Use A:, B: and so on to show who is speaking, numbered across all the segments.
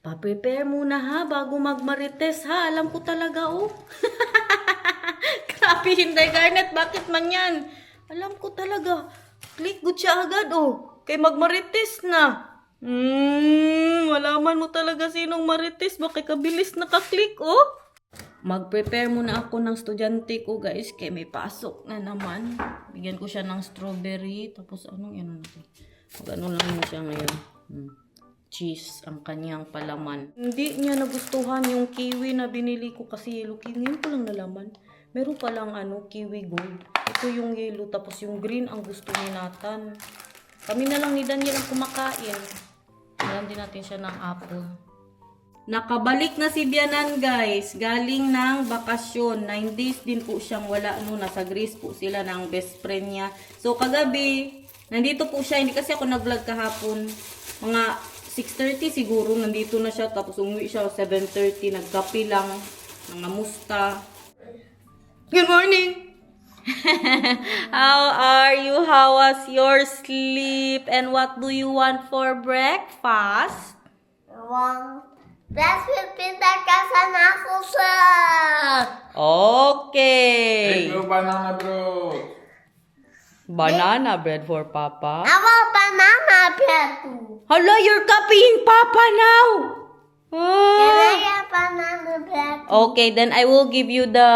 A: Pa-prepare muna ha, bago magmarites ha. Alam ko talaga oh. Grabe, Hinday Garnet, bakit man yan? Alam ko talaga. Click good siya agad oh. Kay magmarites na. Malaman mo talaga sinong marites. Bakit kabilis nakaklik oh. Mag-prepare muna ako ng estudyante ko guys. Kaya may pasok na naman. Bigyan ko siya ng strawberry. Tapos anong yan natin? Mag-ano lang mo siya ngayon. Cheese ang kanyang palaman. Hindi niya nagustuhan yung kiwi na binili ko kasi yellow kiwi. Ngayon ko lang nalaman. Meron palang kiwi gold. Ito yung yellow tapos yung green ang gusto ni Nathan. Kami na lang ni Daniel ang kumakain. Alam din natin siya ng apple. Nakabalik na si Bianan guys. Galing ng bakasyon. 9 days din po siyang wala. Nasa Greece po sila ng best friend niya. So kagabi, nandito po siya. Hindi kasi ako nag-vlog kahapon. Mga 6:30 siguro. Nandito na siya. Tapos umuwi siya 7:30. Nagkape lang. Nangamusta. Good morning! How are you? How was your sleep? And what do you want for breakfast?
B: That's with pinakasan ako sa.
A: Okay.
C: Hey, banana bread.
A: Banana bread for Papa.
B: I want banana bread too.
A: Hala, you're copying Papa now.
B: Can I have banana bread?
A: Okay, then I will give you the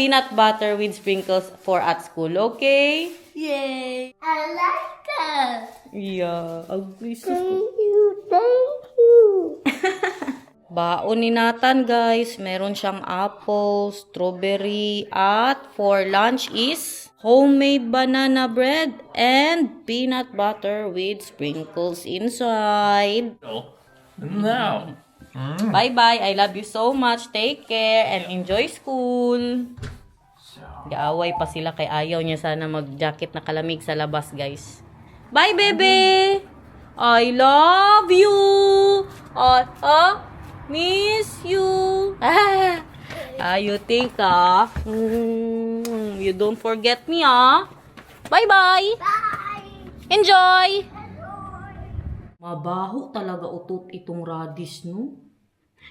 A: peanut butter with sprinkles for at school, okay?
B: Yay! I like that.
A: Yeah, agree.
B: Thank you.
A: Baon ni Nathan, guys. Meron siyang apple, strawberry, at for lunch is homemade banana bread and peanut butter with sprinkles inside.
C: Now.
A: Bye-bye. I love you so much. Take care and enjoy school. Gaaway pa sila kay ayaw niya sana mag-jacket na kalamig sa labas, guys. Bye, bebe! I love you! Miss you! You think, you don't forget me, Bye-bye!
B: Bye.
A: Enjoy! Mabaho talaga utot itong radish, no?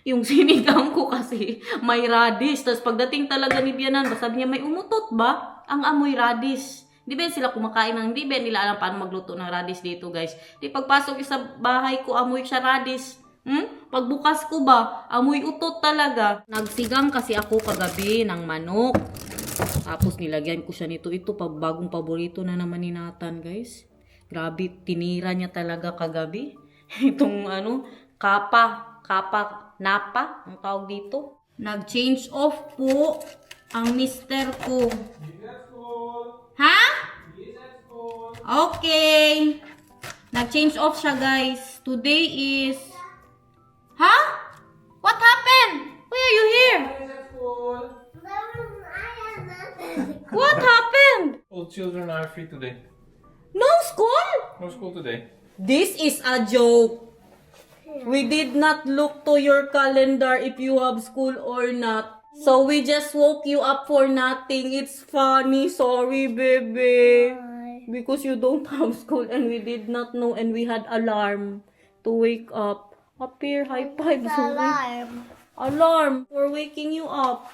A: Yung sinigang ko kasi may radish. Tapos pagdating talaga ni Bianan, sabi niya may umutot ba? Ang amoy radish. Di ba sila kumakain ng, di ba nila alam paano magluto ng radish dito, guys? Di pagpasok sa bahay ko, amoy siya radish. Pagbukas ko ba, amoy utot talaga. Nagsigang kasi ako kagabi ng manok. Tapos nilagyan ko siya nito. Ito bagong paborito na naman ni Nathan, guys. Grabe, tinira niya talaga kagabi. Itong napa, ang tawag dito. Nag-change off po ang mister ko. Ha? Okay. Nag-change off siya, guys. Today is... Ha? What happened? Why are you here? What happened?
C: All children are free today.
A: No school?
C: No school today.
A: This is a joke. We did not look to your calendar if you have school or not. So we just woke you up for nothing. It's funny. Sorry, baby. Because you don't have school and we did not know and we had alarm to wake up. Up here, high five.
B: Alarm.
A: Alarm for waking you up.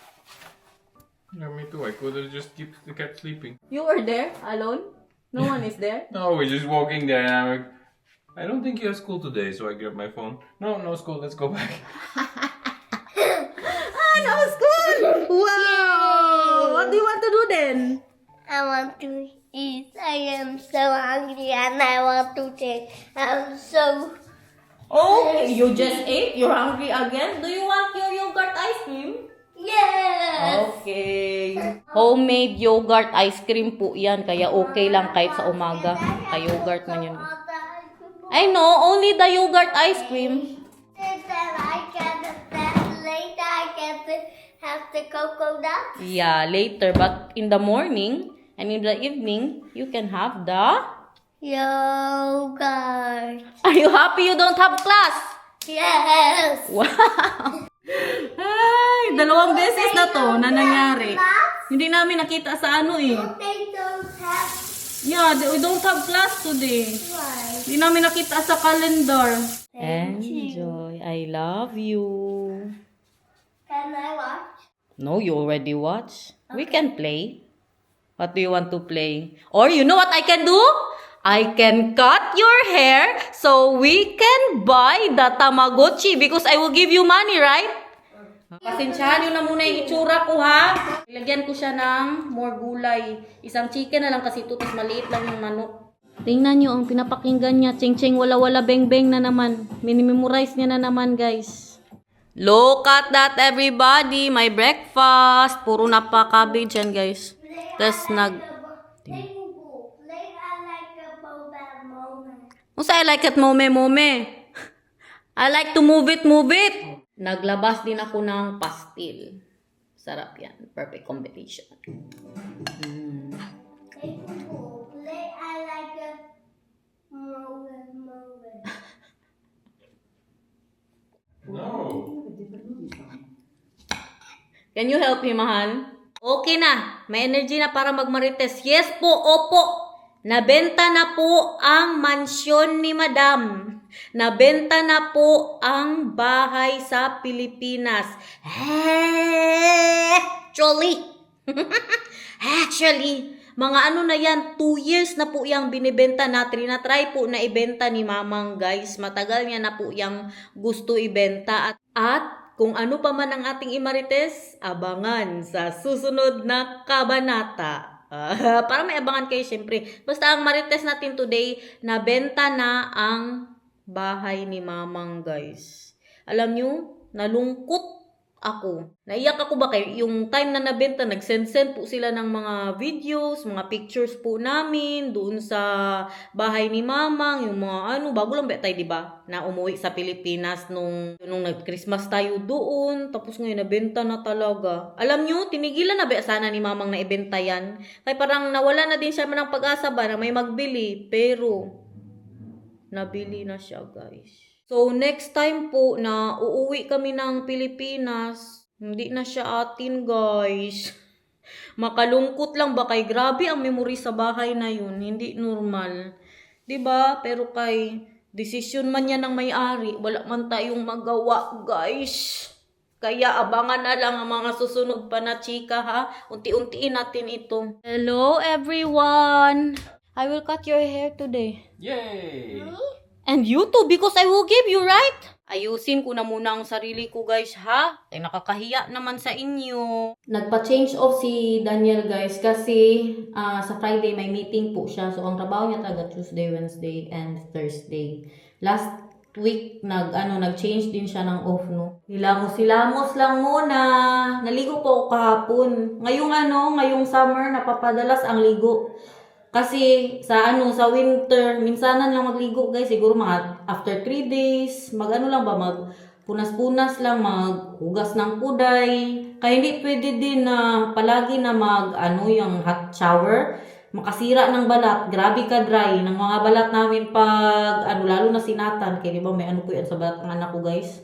C: Yeah, me too. I could have just kept sleeping.
A: You were there alone? No one is there?
C: No, we're just walking there and I'm like, I don't think you have school today, so I grabbed my phone. No school, let's go back.
A: No school! Wow! What do you want to do then?
B: I want to eat. I am so hungry and I want to take. I'm so.
A: Okay, you just ate? You're hungry again? Do you want your yogurt ice cream?
B: Yes.
A: Okay. Homemade yogurt ice cream po yan. Kaya okay lang kahit sa umaga. Ka-yogurt man yan. I know, only the yogurt ice cream.
B: Later I can have the coconut.
A: Yeah, later. But in the morning and in the evening, you can have the...
B: Yogurt.
A: Are you happy you don't have class?
B: Yes.
A: Wow! Ay, dalawang beses na to na nangyari. Hindi namin nakita sa
B: They don't have
A: Yeah, we don't have class today.
B: Why?
A: Di namin nakita sa calendar.
B: Thank you.
A: Enjoy. I love you.
B: Can I watch?
A: No, you already watched. We can play. What do you want to play? Or you know what I can do? I can cut your hair so we can buy the Tamagotchi because I will give you money, right? Pasensyahan nyo na muna yung itsura ko, ha? Ilagyan ko siya ng more gulay. Isang chicken na lang kasi ito, tapos maliit lang yung manok. Tingnan nyo ang pinapakinggan niya. Ching-ching, wala-wala, beng-beng na naman. Minimemorize niya na naman, guys. Look at that, everybody. My breakfast. Puro napaka-cabbage yan, guys. Tapos
B: Like I like a mobile moment.
A: Musa, I like it mome-mome. I like to move it, move it. Naglabas din ako ng pastil. Sarap yan. Perfect combination.
B: Like I like a moment.
C: No.
A: Can you help me, mahal? Okay na. May energy na para magmarites. Yes po, opo. Nabenta na po ang mansyon ni Madam. Nabenta na po ang bahay sa Pilipinas. Actually, mga ano na yan, 2 years na po yung binibenta natin. Na-try po na ibenta ni Mamang, guys. Matagal niya na po yung gusto ibenta. At kung ano pa man ang ating imarites, abangan sa susunod na kabanata. Para may abangan kayo, syempre. Basta ang marites natin today, nabenta na ang bahay ni Mamang, guys. Alam nyo, nalungkot ako. Naiyak ako ba kayo? Yung time na nabenta, nag-send po sila ng mga videos, mga pictures po namin doon sa bahay ni Mamang, yung mga bago lang ba tayo, diba? Na umuwi sa Pilipinas nung nag-Christmas tayo doon, tapos ngayon nabenta na talaga. Alam nyo, tinigilan na ba sana ni Mamang na ibenta yan? Kaya parang nawala na din siya ng pag-asa ba na may magbili, pero nabili na siya, guys. So, next time po na uuwi kami ng Pilipinas, hindi na siya atin, guys. Makalungkot lang ba kay grabe ang memory sa bahay na yun. Hindi normal. 'Di ba? Pero kay desisyon man yan ng may-ari, wala man tayong magawa, guys. Kaya abangan na lang ang mga susunod pa na chika, ha? Unti-untiin natin ito. Hello, everyone! I will cut your hair today.
C: Yay!
A: And you too, because I will give you, right? Ayusin ko na muna ang sarili ko, guys, ha? Ay, nakakahiya naman sa inyo. Nagpa-change off si Daniel, guys, kasi sa Friday may meeting po siya. So, ang trabaho niya talaga Tuesday, Wednesday, and Thursday. Last week, nag-change din siya ng off, no? Hilamos-hilamos lang muna. Naligo po ako kahapon. Ngayong summer, napapadalas ang ligo. Kasi sa winter, minsanan lang magligo, guys. Siguro mga after 3 days, magpunas-punas lang, maghugas ng kuday. Kaya hindi pwede din na palagi na yung hot shower. Makasira ng balat, grabe ka dry ng mga balat namin pag lalo na sinatan. Kaya di ba may po yan sa balat ng anak ko, guys.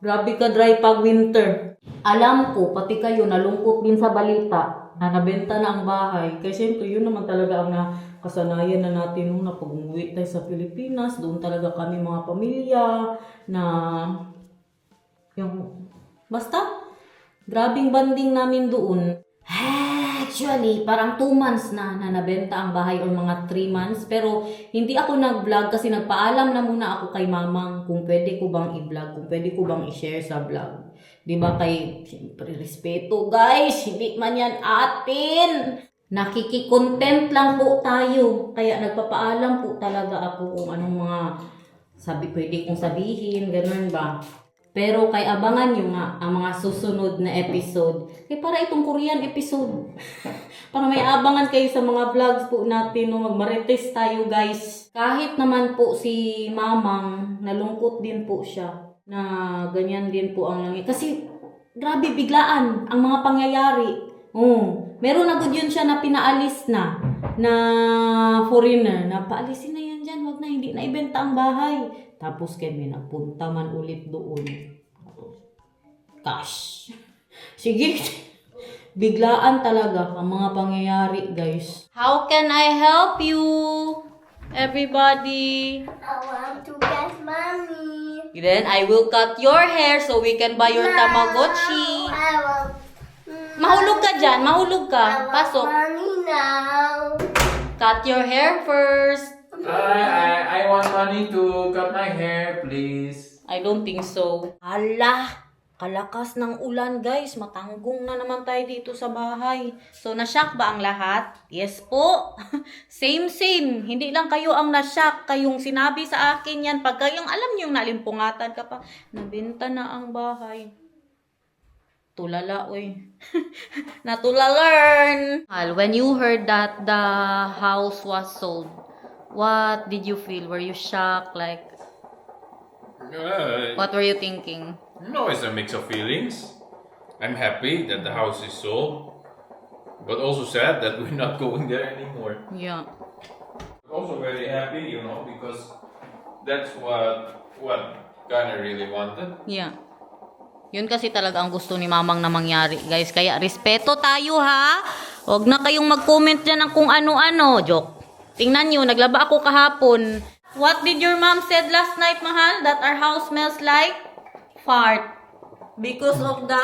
A: Grabe ka dry pag winter. Alam ko, pati kayo nalungkot din sa balita na nabenta na ang bahay. Kasi siyempre, yun naman talaga ang kasanayan na natin nung na pag umuwi tayo sa Pilipinas. Doon talaga kami mga pamilya na basta, grabing banding namin doon. Actually, parang 2 months na nabenta ang bahay or mga 3 months. Pero hindi ako nag-vlog kasi nagpaalam na muna ako kay Mamang kung pwede ko bang i-vlog, kung pwede ko bang i-share sa vlog. Diba kay, siyempre, respeto, guys. Hindi man yan atin. Nakiki-content lang po tayo. Kaya nagpapaalam po talaga ako kung anong mga pwede kong sabihin, ganun ba. Pero kay abangan nyo nga ang mga susunod na episode. Kaya para itong Korean episode. Para may abangan kayo sa mga vlogs po natin. Magmarites tayo, guys. Kahit naman po si Mamang, nalungkot din po siya na ganyan din po ang nangyayari. Kasi grabe biglaan ang mga pangyayari. Meron na good yun siya na pinaalis na foreigner. Na paalisin na yan dyan. Wag na, hindi na ibenta ang bahay. Tapos kami napunta man ulit doon. Cash. Sige. Biglaan talaga ang mga pangyayari, guys. How can I help you? Everybody.
B: I want to get money.
A: Then I will cut your hair so we can buy your Tamagotchi.
B: I want.
A: Mahulog ka dyan, mahulog
B: I
A: ka.
B: want
A: Pasok.
B: money now.
A: Cut your hair first.
C: I want money to cut my hair, please.
A: I don't think so. Hala, kalakas ng ulan, guys. Matanggong na naman tayo dito sa bahay. So, nashock ba ang lahat? Yes po. Same. Hindi lang kayo ang nashock. Kayong sinabi sa akin yan. Pag kayong alam nyo yung nalimpungatan ka pa, nabenta na ang bahay. Tulala, oy. Natulalearn. When you heard that the house was sold, what did you feel? Were you shocked? Like, what were you thinking?
C: No, it's a mix of feelings. I'm happy that the house is sold, but also sad that we're not going there anymore.
A: Yeah.
C: Also very happy, because that's what Ghana really wanted.
A: Yeah. Yun kasi talaga ang gusto ni Mamang na mangyari, guys. Kaya respeto tayo, ha? Huwag na kayong mag-comment dyan ng kung ano-ano. Joke. Tingnan nyo, naglaba ako kahapon. What did your mom said last night, mahal? That our house smells like fart. Because of the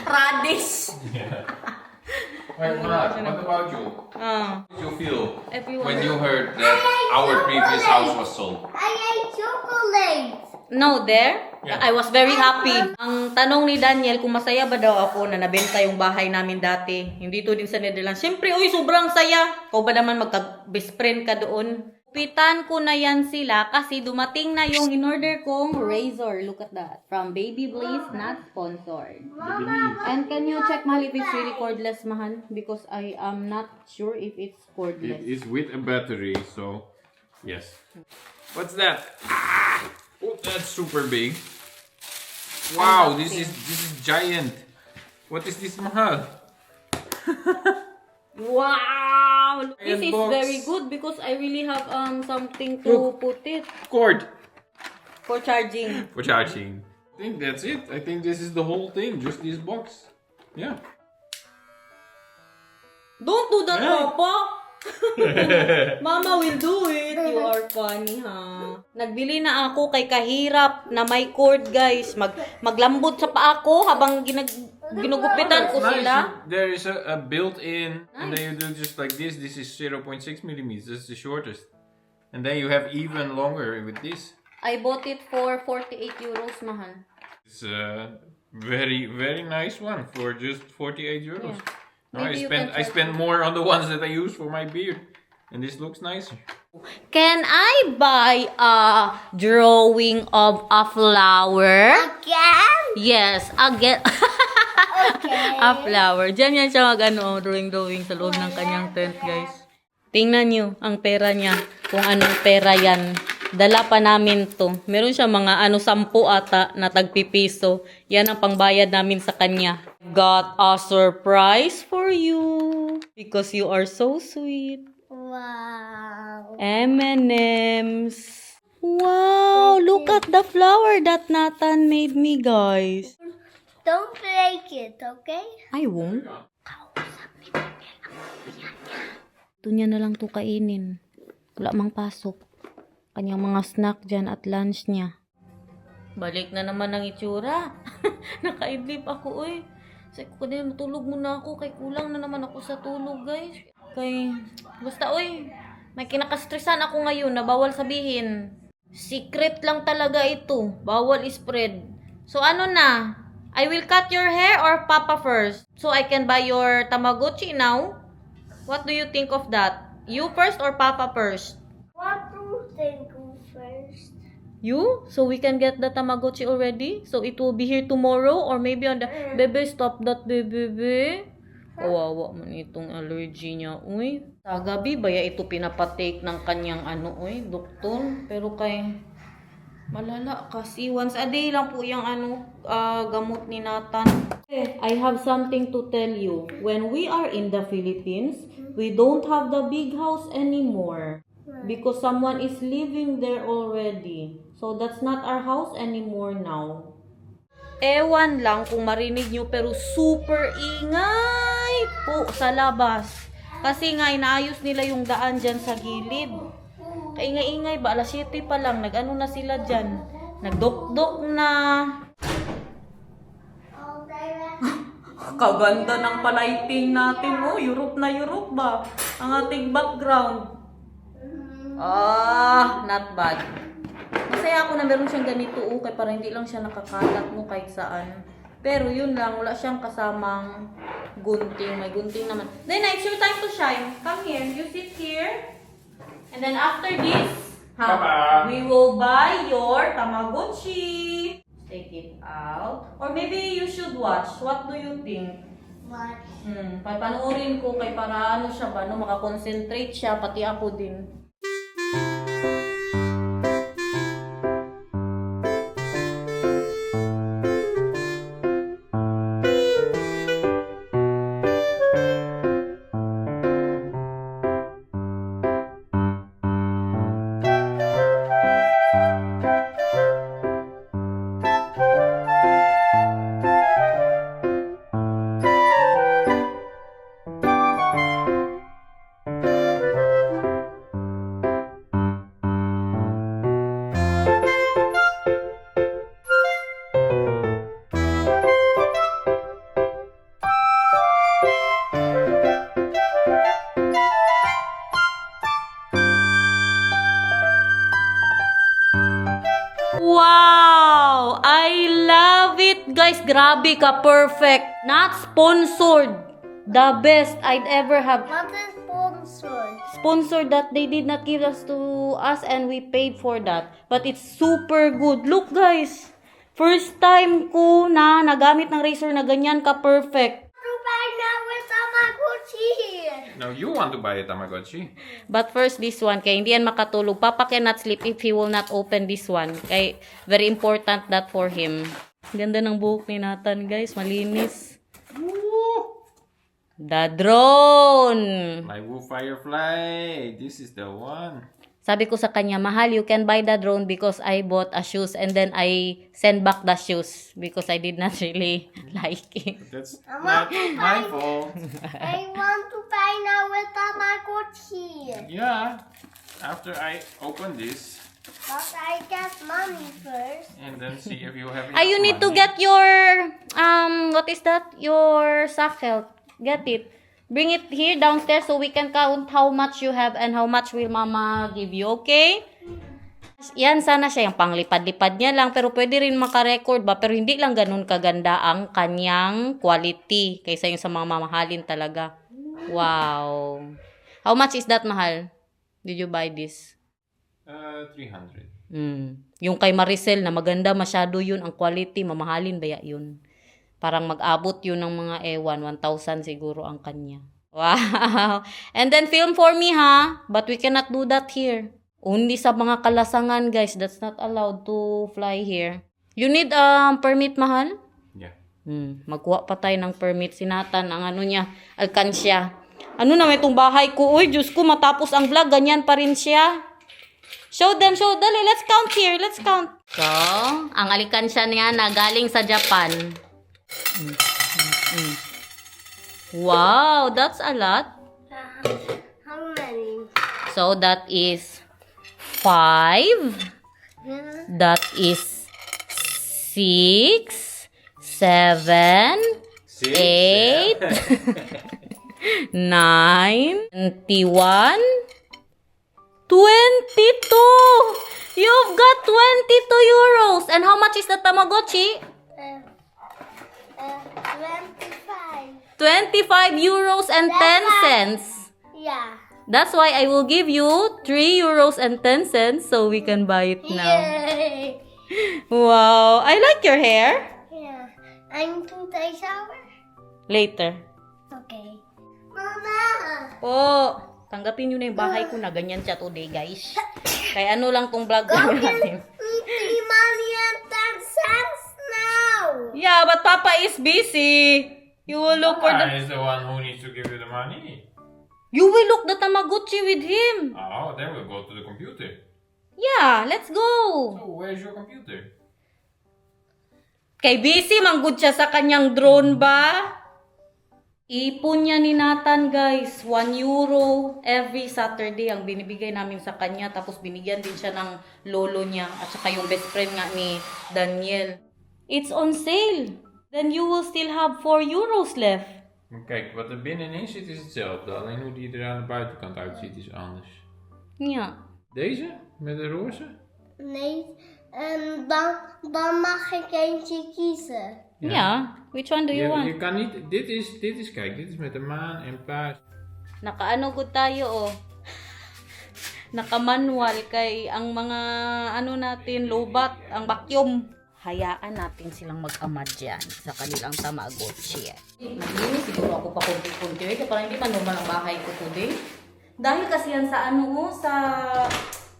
A: radish.
C: What about you? How did you feel
A: Everyone.
C: when you heard that our previous house was sold?
B: I ate chocolate.
A: No, there?
C: Yeah.
A: I was very happy. Ang tanong ni Daniel kung masaya ba daw ako na nabenta yung bahay namin dati. Hindi to din sa Netherlands. Siyempre, uy, sobrang saya. Ikaw ba naman magka-best friend ka doon? Pitan ko na yan sila kasi dumating na yung in-order kong razor. Look at that. From Baby Blaze, not sponsored. And can you check, mahal, if it's really cordless, mahal? Because I am not sure if it's cordless.
C: It is with a battery, so yes. What's that? Oh, that's super big. Wow, this is giant. What is this, mahal?
A: Wow! This
C: Giant
A: is
C: box.
A: very good because I really have something to put it
C: Cord
A: for charging.
C: for charging. I think that's it. I think this is the whole thing. Just this box. Yeah.
A: Don't do that,
C: Yeah.
A: Papa! Mama will do it. You are funny, ha? Nagbili na ako kay kahirap na may cord, guys. Maglambot sa paa ko habang ginugupitan ko sila.
C: There is a built-in, and then you do just like this. This is 0.6 millimeters. That's the shortest. And then you have even longer with this.
A: I bought it for 48 euros, mahal.
C: It's a very, very nice one for just 48 euros.
A: Yeah.
C: No,
A: Maybe you can
C: I spend more on the ones that I use for my beard. And this looks nicer.
A: Can I buy a drawing of a flower?
B: Again?
A: Yes, again.
B: Okay.
A: A flower. Diyan yan siya drawing sa loob ng kanyang tent, guys. Tingnan nyo ang pera niya. Kung anong pera yan. Dala pa namin to. Meron siya mga 10 ata na tagpipiso. Yan ang pangbayad namin sa kanya. Got a surprise for you. Because you are so sweet.
B: Wow.
A: M&M's. Wow, look at the flower that Nathan made me, guys.
B: Don't break it, okay?
A: I won't. Kausap ni Daniel ang pamilya niya. Ito niya na lang to kainin. Wala mang pasok. Kanyang mga snack dyan at lunch niya. Balik na naman ang itsura. Nakaidlip ako, oy. Sabi ko na matulog muna ako. Kay kulang na naman ako sa tulog, guys. Basta, oy. May kinakastresan ako ngayon na bawal sabihin. Secret lang talaga ito. Bawal spread. So, ano na? I will cut your hair or Papa first? So, I can buy your Tamagotchi now? What do you think of that? You first or Papa first?
B: What do you think first?
A: You? So, we can get the Tamagotchi already? So, it will be here tomorrow? Or maybe on the... Bebe, stop that, bebe. Kawawa man itong allergy niya, uy. Sa gabi, baya ito pinapatake ng kanyang doktor. Pero kay... Malala kasi once a day lang po yung gamot ni Nathan. I have something to tell you. When we are in the Philippines, we don't have the big house anymore. Because someone is living there already. So that's not our house anymore now. Ewan lang kung marinig nyo, pero super ingay po sa labas. Kasi nga, inaayos nila yung daan dyan sa gilid. Kaingay-ingay ba? Alas 7 pa lang. Nag-ano na sila dyan. Nagdok-dok na. Kaganda ng palighting natin. Oh, Europe na Europe ba? Ang ating background. Not bad. Masaya ako na meron siyang ganito. Kaya para hindi lang siya nakakalat mo kahit saan. Pero yun lang, wala siyang kasamang gunting. May gunting naman. Then, it's your time to shine. Come here. You sit here. And then after this,
C: Papa.
A: we will buy your Tamagotchi. Take it out. Or maybe you should watch. What do you think?
B: What?
A: Papanoorin ko kay para ano siya ba, no? Makakonsentrate siya, pati ako din. Wow! I love it, guys. Grabe ka, perfect. Not sponsored. The best I'd ever have.
B: What is sponsored?
A: Sponsored that they did not give us to us and we paid for that. But it's super good. Look, guys. First time ko na nagamit ng razor na ganyan ka perfect.
B: To buy now with Tamagotchi here.
C: No, you want to buy a Tamagotchi.
A: But first, this one. Kaya hindi yan makatulog. Papa cannot sleep if he will not open this one. Kaya very important that for him. Ganda ng buhok ni Nathan, guys. Malinis. The drone!
C: My Woo Firefly. This is the one.
A: Sabi ko sa kanya, mahal, you can buy the drone because I bought a shoes and then I send back the shoes because I did not really like it.
C: That's not my fault.
B: I want to buy now with Tamagotchi.
C: Yeah. After I open this
B: But I get money first.
C: and then see if you have
A: You need to get your, what is that? Your socket. Get it. Bring it here downstairs so we can count how much you have and how much will mama give you, okay? Yan, sana siya yung panglipad-lipad niya lang. Pero pwede rin makarecord ba? Pero hindi lang ganun kaganda ang kanyang quality. Kaysa yung sa mga mamahalin talaga. Wow. How much is that, mahal? Did you buy this?
C: 300.
A: Yung kay Maricel na maganda masyado yun. Ang quality, mamahalin ba yun? Parang mag-abot yun ng mga 1,000 siguro ang kanya. Wow! And then film for me, ha? But we cannot do that here. Only sa mga kalasangan, guys. That's not allowed to fly here. You need permit, mahal?
C: Yeah.
A: Magkuha pa tayo ng permit. Sinatan ang ano niya, alkansya. Ano na may itong bahay ko? Uy, Diyos ko, matapos ang vlog, ganyan pa rin siya. Show them. Dali, let's count here. Let's count. So, ang alkansya niya na galing sa Japan. Wow, that's a lot.
B: How many?
A: So, that is 5.
B: Yeah.
A: That is 6, 7, 8, 9, 21, 22. You've got 22 euros. And how much is the Tamagotchi?
B: 25.
A: 25 euros and 10 cents.
B: Yeah.
A: That's why I will give you 3 euros and 10 cents so we can buy it now.
B: Yay.
A: Wow. I like your hair.
B: Yeah. I'm to take shower.
A: Later.
B: Okay. Mama.
A: Oh, tanggapin nyo na yung bahay ko na ganyan siya today, guys. Kaya ano lang tong vlog
B: Go
A: natin.
B: get me money and 10 cents now.
A: Yeah, but Papa is busy. You will look for
C: Papa
A: the...
C: is the one who needs to give you the money.
A: You will look the Tamagotchi with him.
C: Oh, then we'll go to the computer.
A: Yeah, let's go.
C: So, where's your computer?
A: Kay busy manggod siya sa kanyang drone ba? Ipon niya ni Nathan guys, 1 euro every Saturday ang binibigay namin sa kanya. Tapos binigyan din siya ng lolo niya at saka yung best friend nga ni Daniel. It's on sale. Then you will still have 4 euros left.
C: Maar kijk, wat er binnenin zit is hetzelfde. Alleen hoe die er aan de buitenkant uitziet is anders.
A: Ja.
C: Deze? Met de roze?
B: Nee, dan mag ik eentje kiezen.
A: Ja. Which one do you want?
C: Je kan niet... Dit is, kijk, dit is met de maan en paars.
A: Nakaano gud tayo oh. Naka-manual kay ang mga ano natin lobat, ang vacuum. Hayaan natin silang mag-ama dyan sa kanilang Tamagotchi. Naglinis siguro ako pa kunti-kunti. Kaya parang hindi pa normal ang bahay ko today. Dahil kasi yan sa ano mo, sa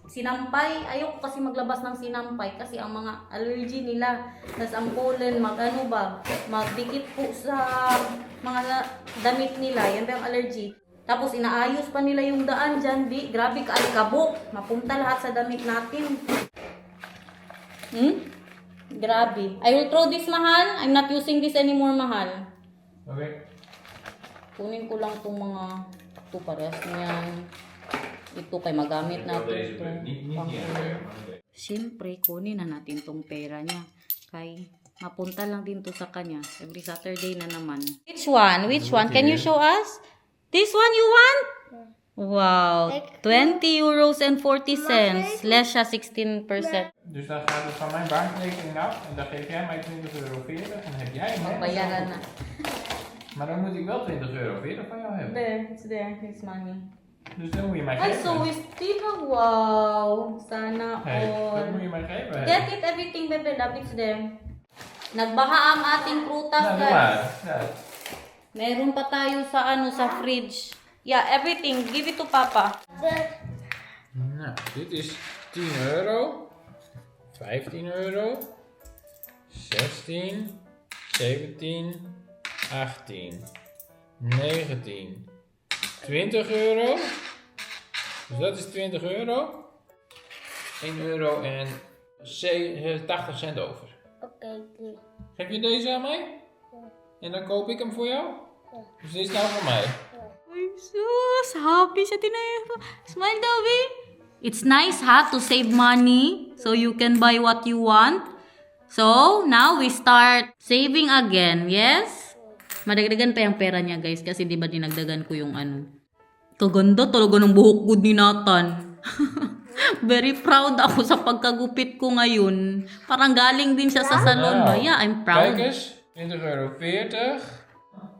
A: sinampay. Ayoko kasi maglabas ng sinampay kasi ang mga allergy nila. Tapos ang pollen, mag-ano ba, magdikit po sa mga damit nila. Yan ba ang allergy? Tapos inaayos pa nila yung daan dyan. Di, grabe ka alikabok. Mapunta lahat sa damit natin. Grabe. I will throw this, mahal. I'm not using this anymore, mahal.
C: Okay.
A: Kunin ko lang itong mga ito parehas niyan. Ito kay magamit natin ito. Siyempre, kunin na natin tong pera niya. Kay mapunta lang din to sa kanya. Every Saturday na naman. Which one? Which one? Can you show us? This one you want? Wow. 20 euros and 40 cents. Less siya 16%.
C: Dus dan gaat het van mijn bankrekening af en dan geef jij mij 20,40 euro en dan heb jij hem.
A: Bayaran na.
C: Maar dan moet ik wel 20,40 euro van jou hebben.
A: There, it's there. It's money.
C: Dus dan moet je mij
A: Ay,
C: geven.
A: so we still have, wow. Sana
C: Hey, dat
A: all.
C: moet je mij geven.
A: Get it, everything, bebe. Love it's there. Nagbaha ang ating prutas,
C: Nou, doe
A: guys.
C: maar. Ja.
A: Meron pa tayo sa ano, sa fridge. Yeah, everything. Give it to Papa.
C: Nou, dit is 10 euro, 15 euro, 16, 17, 18, 19, 20 euro. Dus dat is 20 euro. 1 euro en 80 cent over.
B: Oké, doe.
C: Geef je deze aan mij? En dan koop ik hem voor jou? Dus dit is nou voor mij.
A: Ay, sus. Happy siya tinayo. Smile daw, eh. It's nice, ha, to save money so you can buy what you want. So, now we start saving again, yes? Madagdagan pa yung pera niya, guys, kasi di ba dinagdagan ko yung ano. Kaganda talaga ng buhok good ni Nathan. Very proud ako sa pagkagupit ko ngayon. Parang galing din siya sa salon ba? Yeah, I'm proud.
C: Kijk eens, 20,40 euro.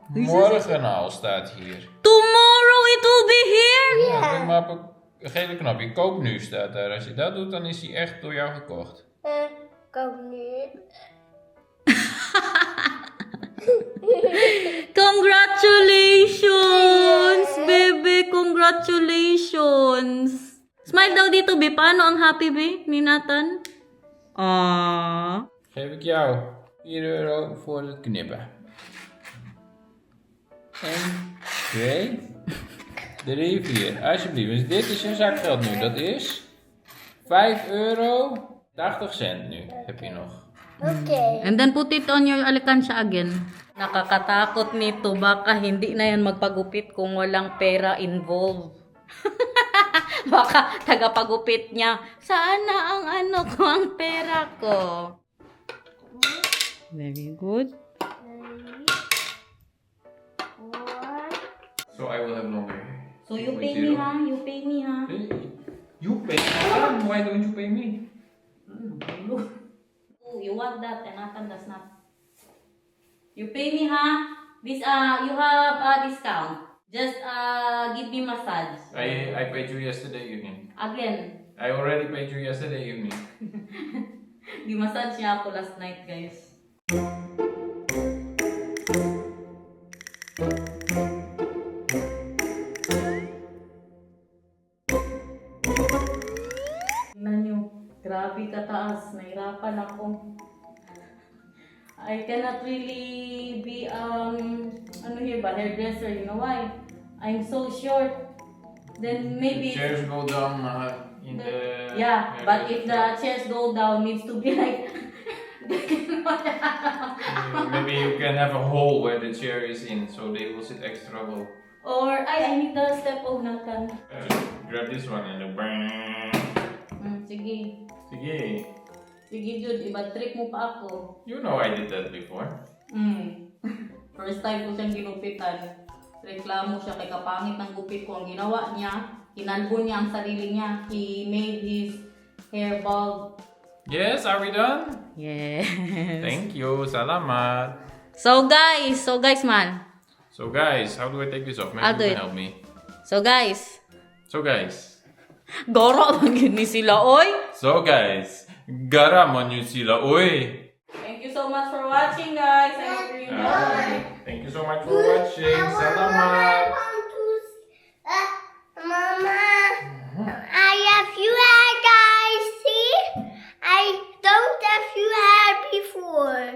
C: Morgen al staat hier.
A: Tomorrow it will be here?
C: Ja, kijk maar op een gele knopje. Koop nu staat daar. Als je dat doet, dan is hij echt door jou gekocht.
B: Kom niet.
A: Congratulations, bebe! Congratulations! Smile daw dito, be. Paano ang happy, be, ni Nathan? Aww.
C: Geef ik jou 4 euro voor het knippen. 1, 2, 3, 4. Alsjeblieft. Dus dit is je zakgeld nu. Dat is 5 euro 80 cent nu. Heb je nog.
B: Oké.
A: And then put it on your alikansya again. Nakakatakot nito. Baka hindi na yan magpagupit kung walang pera involved. Baka tagapagupit niya. Saan na ang ano ko, ang pera ko? Very good.
C: So I will have longer hair.
A: So you pay me, ha? You pay me, ha?
C: You pay? Why don't you pay me?
A: Oh, you want that and Nathan does not. You pay me, ha? This you have a discount. Just give me massage.
C: I paid you yesterday evening.
A: Again,
C: I already paid you yesterday evening.
A: di-massage niya ako last night, guys. Tingnan nyo, grabe kataas. Nahirapan ako. I cannot really be, ano here ba, hairdresser. You know why? I'm so short. Then maybe...
C: Chairs go down in the...
A: Yeah, but if the chairs go down, needs to be like
C: Maybe you can have a hole where the chair is in, so they will sit extra low.
A: Or, I need the step of nakan.
C: Grab this one and then.
A: Sige.
C: Sige.
A: Sige, Jud. Iba trick mo pa ako.
C: You know I did that before.
A: First time ko siyang ginupitan. Reklamo siya kay kapangit ng gupit ko. Ang ginawa niya, kinalbo niya ang sarili niya. He made his hair bald.
C: Yes, are we done?
A: Yes.
C: Thank you. Salamat.
A: So guys man.
C: So guys, how do I take this off? Maybe
A: I'll do
C: you
A: it.
C: can help me.
A: So guys. Goro man yun ni sila, oy.
C: So guys, gara man yun sila, oy.
A: Thank you so much for watching, guys. I hope you enjoyed.
C: Thank you so much for watching. Salamat.
B: Mama, I have you had, guys. See? I don't have you had before.